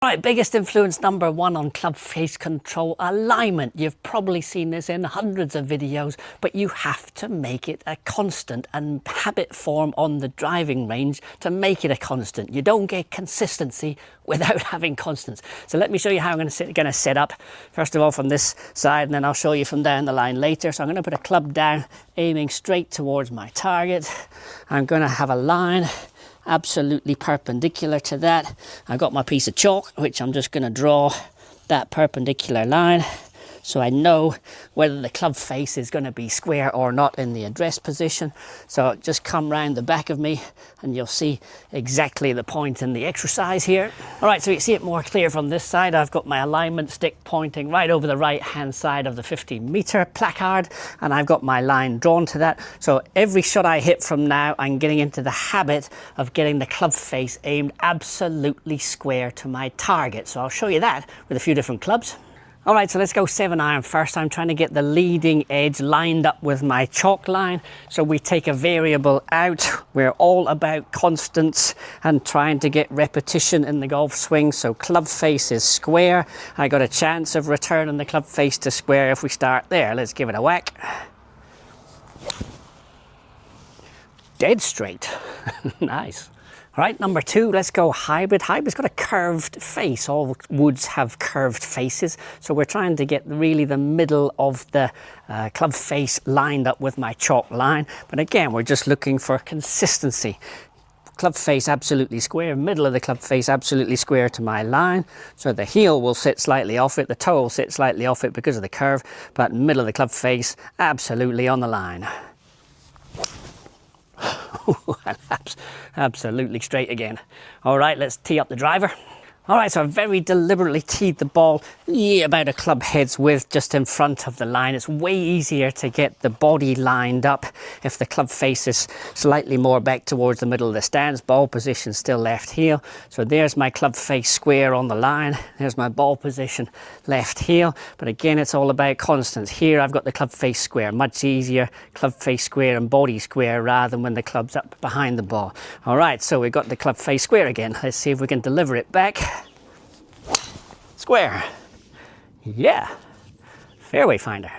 Right, biggest influence number one on club face control, alignment. You've probably seen this in hundreds of videos, but you have to make it a constant and habit form on the driving range to make it a constant. You don't get consistency without having constants. So let me show you how I'm going to set up. First of all from this side, and then I'll show you from down the line later. So I'm going to put a club down, aiming straight towards my target. I'm going to have a line absolutely perpendicular to that. I've got my piece of chalk, which I'm just going to draw that perpendicular line so I know whether the club face is going to be square or not in the address position. So just come round the back of me and you'll see exactly the point in the exercise here. All right, so you see it more clear from this side. I've got my alignment stick pointing right over the right hand side of the 50-meter placard, and I've got my line drawn to that. So every shot I hit from now, I'm getting into the habit of getting the club face aimed absolutely square to my target. So I'll show you that with a few different clubs. All right, so let's go 7-iron first. I'm trying to get the leading edge lined up with my chalk line. So we take a variable out. We're all about constants and trying to get repetition in the golf swing. So club face is square. I got a chance of returning the club face to square if we start there. Let's give it a whack. Dead straight. Nice. Right, number two, let's go hybrid. Hybrid's got a curved face. All woods have curved faces. So we're trying to get really the middle of the club face lined up with my chalk line. But again, we're just looking for consistency. Club face absolutely square, middle of the club face absolutely square to my line. So the heel will sit slightly off it, the toe will sit slightly off it because of the curve, but middle of the club face absolutely on the line. Absolutely straight again. All right, let's tee up the driver. All right, so I very deliberately teed the ball about a club head's width just in front of the line. It's way easier to get the body lined up if the club face is slightly more back towards the middle of the stands. Ball position still left heel. So there's my club face square on the line. There's my ball position left heel. But again, it's all about constants. Here I've got the club face square, much easier. Club face square and body square rather than when the club's up behind the ball. All right, so we've got the club face square again. Let's see if we can deliver it back. Square. Yeah, fairway finder.